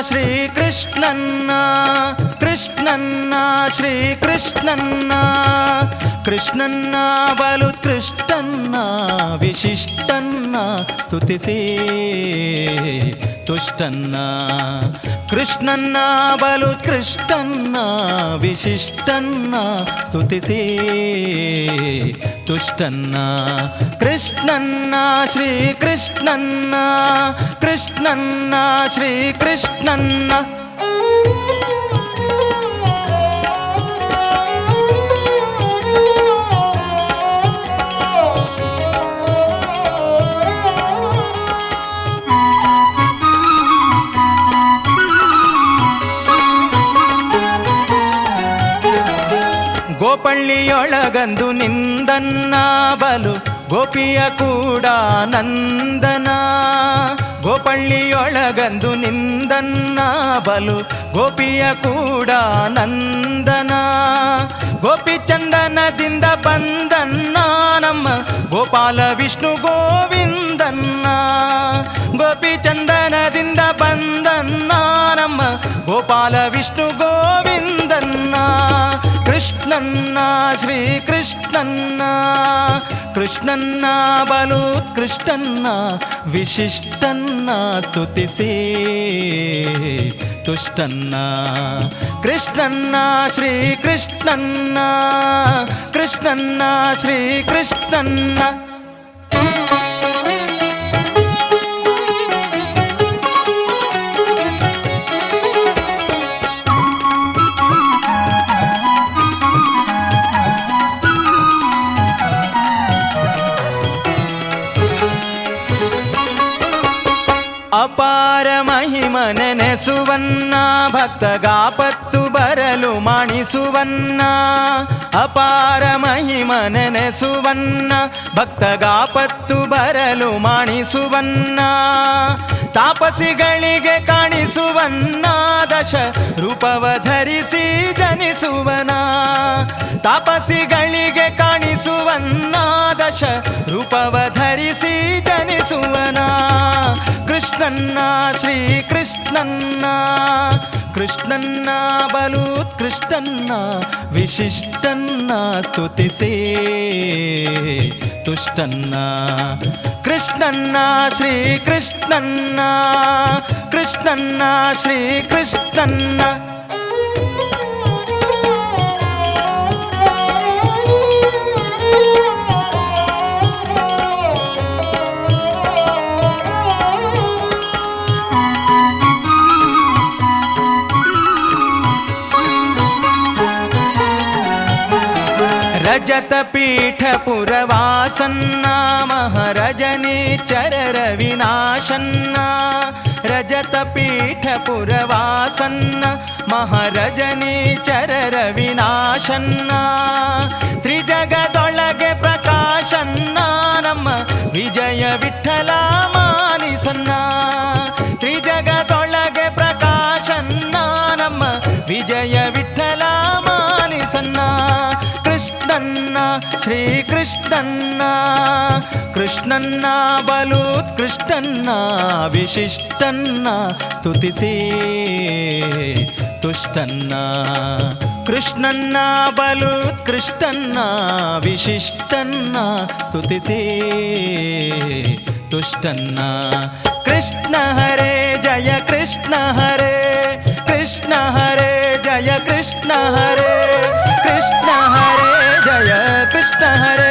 ಶ್ರೀಕೃಷ್ಣನ್ನ ಕೃಷ್ಣನ್ನ ಶ್ರೀಕೃಷ್ಣನ್ನ ಕೃಷ್ಣನ್ನ ಬಲುತ್ಕೃಷ್ಟನ್ನ ವಿಶಿಷ್ಟನ್ನ ಸ್ತುತಿಸಿ ತುಷ್ಟನ್ನ ಕೃಷ್ಣನ್ನ ಬಲುತ್ಕೃಷ್ಟನ್ನ ವಿಶಿಷ್ಟನ್ನ ಸ್ತುತಿಸಿ ತುಷ್ಟನ್ನ ಕೃಷ್ಣನ್ನ ಶ್ರೀಕೃಷ್ಣನ್ನ ಕೃಷ್ಣನ್ನ ಶ್ರೀಕೃಷ್ಣನ್ನ ಗೋಪಳ್ಳಿಯೊಳಗಂದು ನಿಂದನ್ನ ಬಲು ಗೋಪಿಯ ಕೂಡ ನಂದನ ಗೋಪಳ್ಳಿಯೊಳಗಂದು ನಿಂದನ್ನ ಬಲು ಗೋಪಿಯ ಕೂಡ ನಂದನ ಗೋಪಿ ಚಂದನದಿಂದ ಬಂದನ್ನ ನಮ್ಮ ಗೋಪಾಲ ವಿಷ್ಣು ಗೋವಿಂದನ್ನ ಗೋಪಿ ಚಂದನದಿಂದ ಬಂದನ್ನ ನಮ್ಮ ಗೋಪಾಲ ವಿಷ್ಣು ಗೋವಿಂದನ್ನ ಕೃಷ್ಣನ್ನ ಶ್ರೀಕೃಷ್ಣನ್ನ ಕೃಷ್ಣನ್ನ ಬಲುತ್ಕೃಷ್ಟನ್ನ ವಿಶಿಷ್ಟನ್ನ ಸ್ತುತಿಸಿ ತುಷ್ಟನ್ನ ಕೃಷ್ಣನ್ನ ಶ್ರೀಕೃಷ್ಣನ್ನ ಕೃಷ್ಣನ್ನ ಶ್ರೀಕೃಷ್ಣನ್ನ ಅಪಾರ ಮಹಿಮನೆನೆಸುವನ್ನ ಭಕ್ತಗಾಪತ್ತು ಬರಲು ಮಾಣಿಸುವನ್ನ ಅಪಾರ ಮಹಿಮನೆನೆಸುವನ್ನ ಭಕ್ತಗಾಪತ್ತು ಬರಲು ಮಾಣಿಸುವನ್ನ ತಾಪಸಿಗಳಿಗೆ ಕಾಣಿಸುವನ್ನ ದಶ ರೂಪವ ಧರಿಸಿ ಜನಿಸುವನ ತಾಪಸಿಗಳಿಗೆ ಕಾಣಿಸುವನ್ನ ದಶ ರೂಪವ ಧರಿಸಿ ಜನಿಸುವನ ಕೃಷ್ಣನ್ನ ಶ್ರೀಕೃಷ್ಣನ್ನ ಕೃಷ್ಣನ್ನ ಬಲುತ್ಕೃಷ್ಟನ್ನ ವಿಶಿಷ್ಟನ್ನ ಸ್ತುತಿಸಿ ತುಷ್ಟನ್ನ ಕೃಷ್ಣನ್ನ ಶ್ರೀಕೃಷ್ಣನ್ನ ಕೃಷ್ಣನ್ನ ಶ್ರೀಕೃಷ್ಣನ್ನ ರಜತ ಪೀಠ ಪುರವಾಸನ್ನ ಮಹಾರಜನೀಚರ ವಿನಾಶನ್ನ ರಜತ ಪೀಠ ಪುರವಾಸನ್ನ ಮಹಾರಜನೀಚರ ವಿನಾಶನ್ನ ತ್ರಿಜಗದೊಳಗೆ ಪ್ರಕಾಶನ್ನ ನಮ್ಮ ವಿಜಯ ವಿಠಲ ಮಾನಿಸನ್ನ ತ್ರಿಜಗದೊಳಗೆ ಪ್ರಕಾಶನ್ನ ನಮ್ಮ ವಿಜಯ ವಿಠಲ ಮಾನಿಸನ್ನ ಕೃಷ್ಣನ್ನ ಶ್ರೀಕೃಷ್ಣನ್ನ ಕೃಷ್ಣನ್ನ ಬಲುತ್ಕೃಷ್ಟನ್ನ ವಿಶಿಷ್ಟನ್ನ ಸ್ತುತಿಸಿ ತುಷ್ಟನ್ನ ಕೃಷ್ಣನ್ನ ಬಲುತ್ಕೃಷ್ಟನ್ನ ವಿಶಿಷ್ಟನ್ನ ಸ್ತುತಿಸಿ ತುಷ್ಟನ್ನ ಕೃಷ್ಣ ಹರೇ ಜಯ ಕೃಷ್ಣ ಹರೇ ಕೃಷ್ಣ ಹರೇ ಜಯ ಕೃಷ್ಣ ಹರೇ ಕೃಷ್ಣ ಹರೇ ಜಯ ಕೃಷ್ಣ ಹರೇ